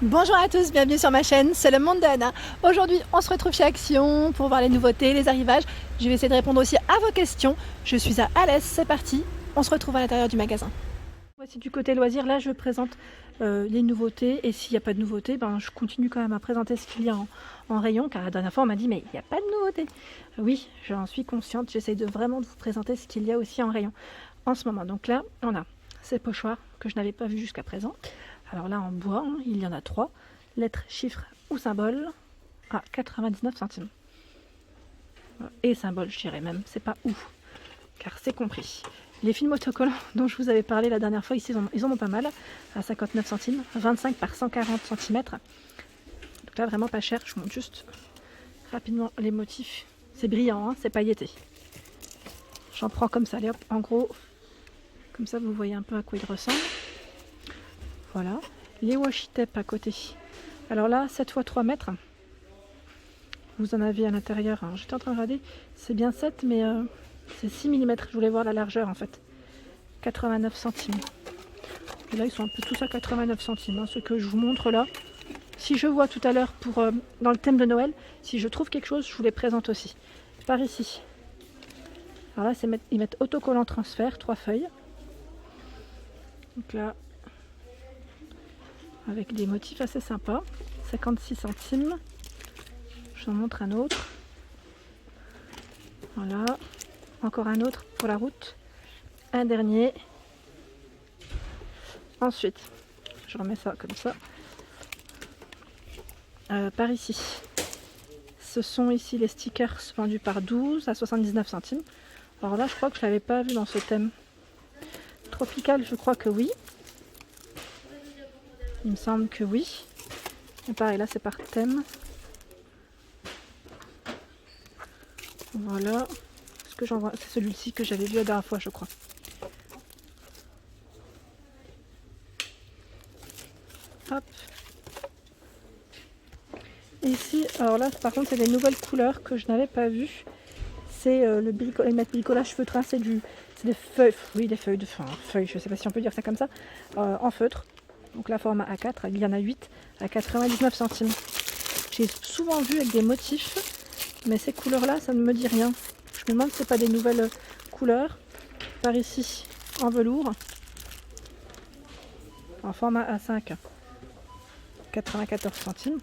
Bonjour à tous, bienvenue sur ma chaîne, c'est le monde de Anna. Aujourd'hui, on se retrouve chez Action pour voir les nouveautés, les arrivages. Je vais essayer de répondre aussi à vos questions. Je suis à Alès, c'est parti. On se retrouve à l'intérieur du magasin. Voici du côté loisirs, là je présente les nouveautés. Et s'il n'y a pas de nouveautés, je continue quand même à présenter ce qu'il y a en rayon. Car la dernière fois, on m'a dit, mais il n'y a pas de nouveautés. Oui, j'en suis consciente, j'essaie de vraiment vous présenter ce qu'il y a aussi en rayon en ce moment. Donc là, on a ces pochoirs que je n'avais pas vus jusqu'à présent. Alors là en bois, il y en a 3, lettres, chiffres ou symboles à 99 centimes. Et symboles, je dirais même, c'est pas ou, car c'est compris. Les films autocollants dont je vous avais parlé la dernière fois, ici ils en ont pas mal, à 59 centimes, 25 par 140 cm. Donc là vraiment pas cher, je vous montre juste rapidement les motifs. C'est brillant, hein, c'est pailleté. J'en prends comme ça, allez hop, en gros, comme ça vous voyez un peu à quoi il ressemble. Voilà, les washi tape à côté. Alors là, 7 x 3 mètres. Vous en avez à l'intérieur. J'étais en train de regarder, c'est bien 7, mais c'est 6 mm. Je voulais voir la largeur en fait. 89 centimes. Et là, ils sont un peu tous à 89 centimes. Ce que je vous montre là. Si je vois tout à l'heure dans le thème de Noël, si je trouve quelque chose, je vous les présente aussi. Par ici. Alors là, ils mettent autocollant transfert, 3 feuilles. Donc là, avec des motifs assez sympas, 56 centimes. Je vous en montre un autre. Voilà, encore un autre pour la route. Un dernier. Ensuite, je remets ça comme ça. Par ici, ce sont ici les stickers vendus par 12 à 79 centimes. Alors là, je crois que je ne l'avais pas vu dans ce thème. Tropical, je crois que oui. Il me semble que oui. Et pareil, là c'est par thème. Voilà. Ce que j'envoie, c'est celui-ci que j'avais vu la dernière fois, je crois. Hop. Et ici, alors là par contre c'est des nouvelles couleurs que je n'avais pas vues. C'est le bricolage feutré, c'est des feuilles, oui des feuilles feuilles, je sais pas si on peut dire ça comme ça, en feutre. Donc la format A4, il y en a 8 à 99 centimes. J'ai souvent vu avec des motifs, mais ces couleurs-là, ça ne me dit rien. Je me demande si c'est pas des nouvelles couleurs. Par ici, en velours, en format A5, 94 centimes.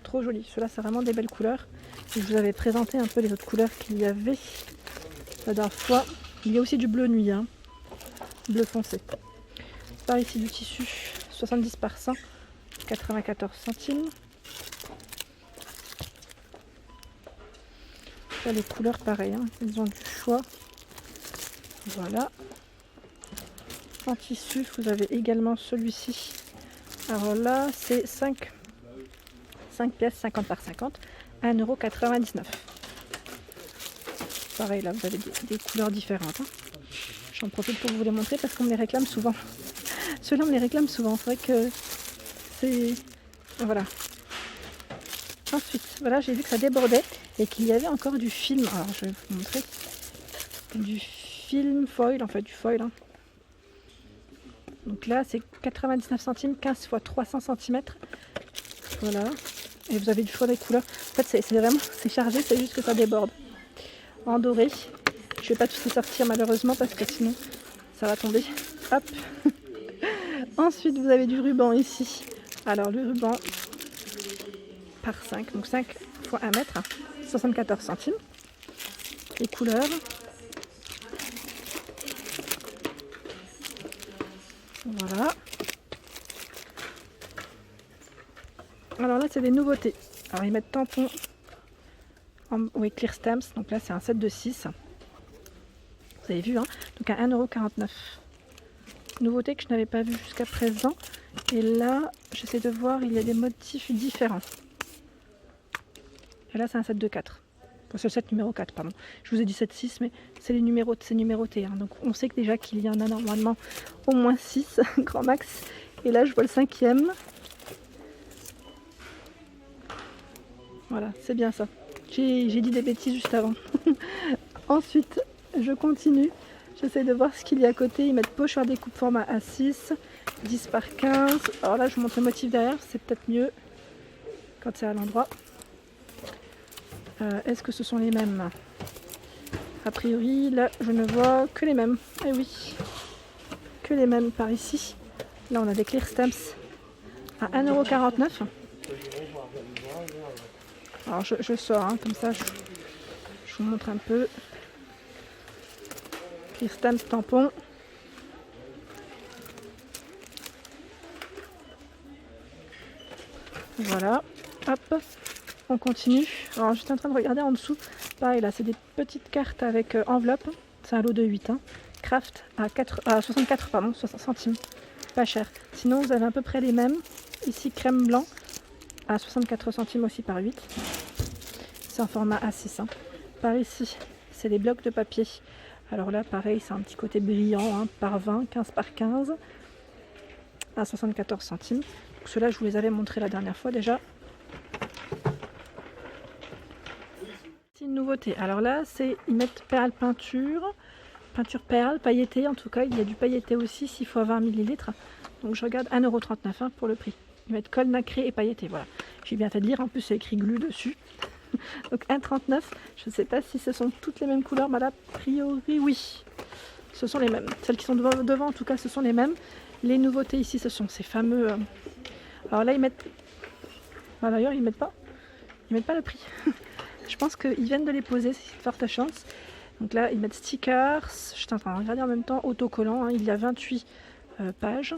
Trop joli. Ceux-là, c'est vraiment des belles couleurs. Et je vous avais présenté un peu les autres couleurs qu'il y avait la dernière fois. Il y a aussi du bleu nuit, bleu foncé. Par ici du tissu 70 par 100, 94 centimes. Là, les couleurs pareil, ils ont du choix. Voilà. En tissu, vous avez également celui-ci. Alors là, c'est 5 pièces, 50 par 50, 1,99 €. Pareil, là, vous avez des couleurs différentes. J'en profite pour vous les montrer parce qu'on me les réclame souvent. Ceux-là, on me les réclame souvent. C'est vrai que c'est... Voilà. Ensuite, voilà, j'ai vu que ça débordait et qu'il y avait encore du film. Alors, je vais vous montrer. Du film foil, en fait, du foil. Donc là, c'est 99 centimes, 15 x 300 cm. Voilà. Et vous avez du choix des couleurs. En fait, c'est vraiment, c'est chargé, c'est juste que ça déborde. En doré. Je ne vais pas tous les sortir malheureusement parce que sinon, ça va tomber. Hop. Ensuite, vous avez du ruban ici. Alors, le ruban par 5, donc 5 x 1 mètre, 74 centimes. Les couleurs. Voilà. Alors là, c'est des nouveautés. Alors, ils mettent tampons, oui, clear stamps. Donc là, c'est un set de 6. Vous avez vu, donc à 1,49 €. Nouveauté que je n'avais pas vue jusqu'à présent. Et là, j'essaie de voir, il y a des motifs différents. Et là, c'est un set de 4. Enfin, c'est le set numéro 4, pardon. Je vous ai dit 7, 6, mais c'est numéroté. Donc on sait que déjà qu'il y en a normalement au moins 6, grand max. Et là, je vois le 5e. Voilà, c'est bien ça. J'ai dit des bêtises juste avant. Ensuite, je continue. J'essaie de voir ce qu'il y a à côté. Ils mettent poche à découpe format A6, 10 par 15. Alors là, je vous montre le motif derrière, c'est peut-être mieux quand c'est à l'endroit. Est-ce que ce sont les mêmes? A priori, là, je ne vois que les mêmes. Eh oui, que les mêmes par ici. Là, on a des clear stamps à 1,49 €. Alors, je sors, hein, comme ça, je vous montre un peu. Clear stamps tampon. Voilà, hop, on continue. Alors j'étais en train de regarder en dessous. Pareil là, c'est des petites cartes avec enveloppe. C'est un lot de 8. Hein. Craft à 64 centimes. Pas cher. Sinon vous avez à peu près les mêmes. Ici crème blanc à 64 centimes aussi par 8. C'est en format A6. Hein. Par ici, c'est des blocs de papier. Alors là pareil, c'est un petit côté brillant, hein, par 20, 15 par 15. À 74 centimes. Ceux-là, je vous les avais montrés la dernière fois déjà. C'est une nouveauté. Alors là, ils mettent perle peinture perle, pailleté. En tout cas, il y a du pailleté aussi, 6 x 20 ml. Donc je regarde 1,39 € pour le prix. Ils mettent colle nacré et pailleté. Voilà. J'ai bien fait de lire. En plus, c'est écrit glu dessus. Donc 1,39 €. Je ne sais pas si ce sont toutes les mêmes couleurs, mais a priori, oui. Ce sont les mêmes. Celles qui sont devant, en tout cas, ce sont les mêmes. Les nouveautés ici, ce sont ces fameux... Alors là, ils mettent... Ah, d'ailleurs, ils mettent pas le prix. Je pense qu'ils viennent de les poser, c'est de forte chance. Donc là, ils mettent stickers. Je suis en train de regarder en même temps, autocollant. Hein. Il y a 28 pages.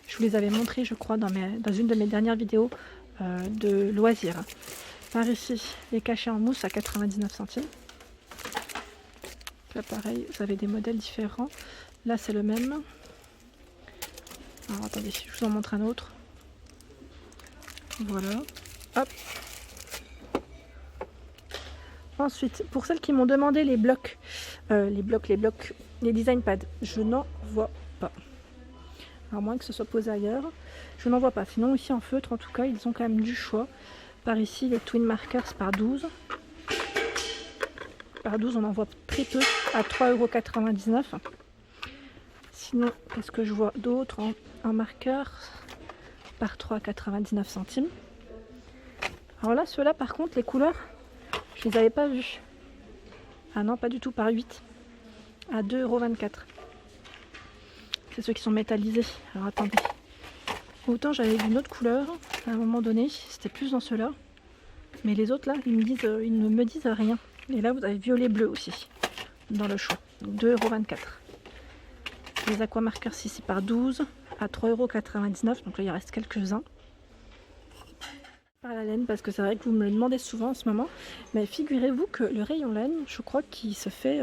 Je vous les avais montrés, je crois, dans une de mes dernières vidéos de loisirs. Par ici, les cachets en mousse à 99 centimes. Là, pareil, vous avez des modèles différents. Là, c'est le même. Alors, attendez, je vous en montre un autre. Voilà. Hop. Ensuite, pour celles qui m'ont demandé les design pads, je n'en vois pas. À moins que ce soit posé ailleurs. Je n'en vois pas. Sinon, ici en feutre, en tout cas, ils ont quand même du choix. Par ici, les twin markers par 12. Par 12, on en voit très peu, à 3,99 €. Sinon, qu'est-ce que je vois d'autre en marqueur par 3,99 centimes. Alors là, ceux-là, par contre, les couleurs, je les avais pas vus. Ah non, pas du tout, par 8. À 2,24 €. C'est ceux qui sont métallisés. Alors attendez. Autant j'avais vu une autre couleur à un moment donné, c'était plus dans ceux-là. Mais les autres là, ils ne me disent rien. Et là, vous avez violet bleu aussi, dans le choix. 2,24 €. Les aquamarkers ici par 12 à 3,99 €. Donc là, il reste quelques-uns. Par la laine, parce que c'est vrai que vous me le demandez souvent en ce moment. Mais figurez-vous que le rayon laine, je crois qu'il se fait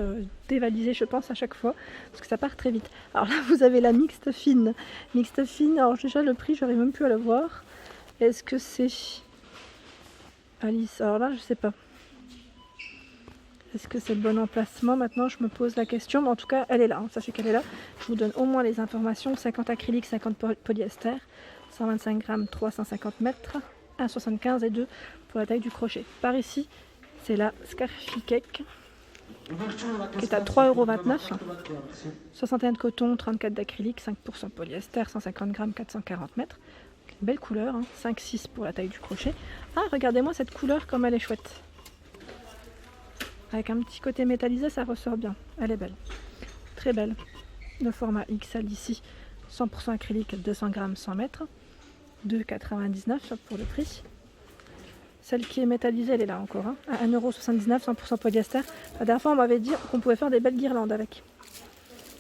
dévaliser, je pense, à chaque fois. Parce que ça part très vite. Alors là, vous avez la mixte fine. Mixte fine, alors déjà le prix, j'arrive même plus à le voir. Est-ce que c'est Alice? Alors là, je sais pas. Est-ce que c'est le bon emplacement? Maintenant, je me pose la question. Mais en tout cas, elle est là. Hein. Sachez qu'elle est là. Je vous donne au moins les informations. 50 acrylique, 50 polyester. 125 grammes, 350 mètres. 1,75 et 2 pour la taille du crochet. Par ici, c'est la Scarfy Cake qui est à 3,29 €. 61 de coton, 34 d'acrylique, 5% polyester, 150 grammes, 440 mètres. Une belle couleur. Hein. 5,6 pour la taille du crochet. Ah, regardez-moi cette couleur comme elle est chouette. Avec un petit côté métallisé, ça ressort bien. Elle est belle. Très belle. Le format XL ici, 100% acrylique, 200 grammes, 100 mètres. 2,99 € pour le prix. Celle qui est métallisée, elle est là encore. Hein, à 1,79 €, 100% polyester. La dernière fois, on m'avait dit qu'on pouvait faire des belles guirlandes avec.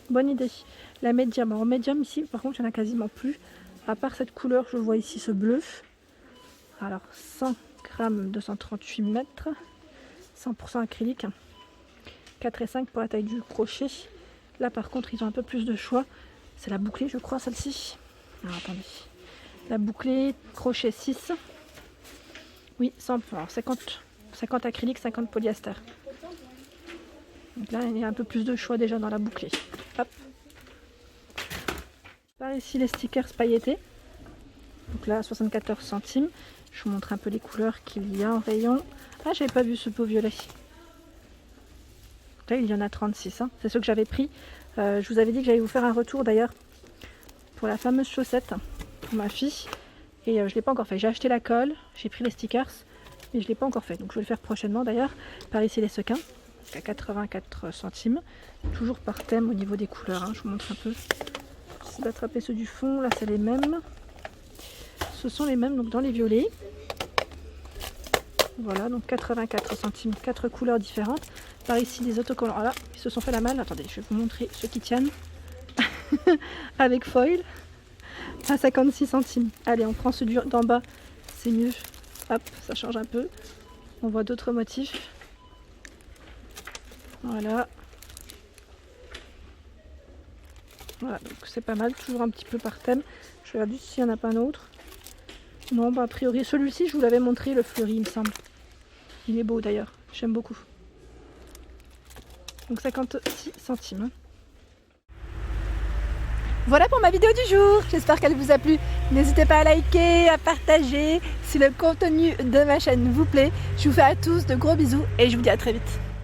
Bonne idée. La médium. Alors, médium ici, par contre, il n'y en a quasiment plus. À part cette couleur, je vois ici ce bleu. Alors, 100 grammes, 238 mètres. 100% acrylique. 4,5 pour la taille du crochet. Là, par contre, ils ont un peu plus de choix. C'est la bouclée, je crois, celle-ci. Alors, attendez. La bouclée, crochet 6. Oui, 50 acrylique, 50 polyester. Donc là, il y a un peu plus de choix déjà dans la bouclée. Hop. Par ici, les stickers pailletés. Donc là, 74 centimes. Je vous montre un peu les couleurs qu'il y a en rayon. Ah, j'avais pas vu ce beau violet. Là, il y en a 36. Hein. C'est ceux que j'avais pris. Je vous avais dit que j'allais vous faire un retour d'ailleurs pour la fameuse chaussette pour ma fille. Et je ne l'ai pas encore fait. J'ai acheté la colle, j'ai pris les stickers, mais je ne l'ai pas encore fait. Donc je vais le faire prochainement d'ailleurs. Par ici les sequins, à 84 centimes. Toujours par thème au niveau des couleurs. Hein. Je vous montre un peu. J'essaie d'attraper ceux du fond. Là c'est les mêmes. Ce sont les mêmes donc dans les violets. Voilà, donc 84 centimes, 4 couleurs différentes. Par ici des autocollants. Ah là, ils se sont fait la malle. Attendez, je vais vous montrer ceux qui tiennent. Avec foil. À 56 centimes. Allez, on prend celui d'en bas, c'est mieux. Hop, ça change un peu. On voit d'autres motifs. Voilà. Voilà, donc c'est pas mal, toujours un petit peu par thème. Je regarde juste s'il n'y en a pas un autre. Non, bah a priori, celui-ci, je vous l'avais montré, le fleuri, il me semble. Il est beau d'ailleurs, j'aime beaucoup. Donc 56 centimes. Voilà pour ma vidéo du jour, j'espère qu'elle vous a plu. N'hésitez pas à liker, à partager si le contenu de ma chaîne vous plaît. Je vous fais à tous de gros bisous et je vous dis à très vite.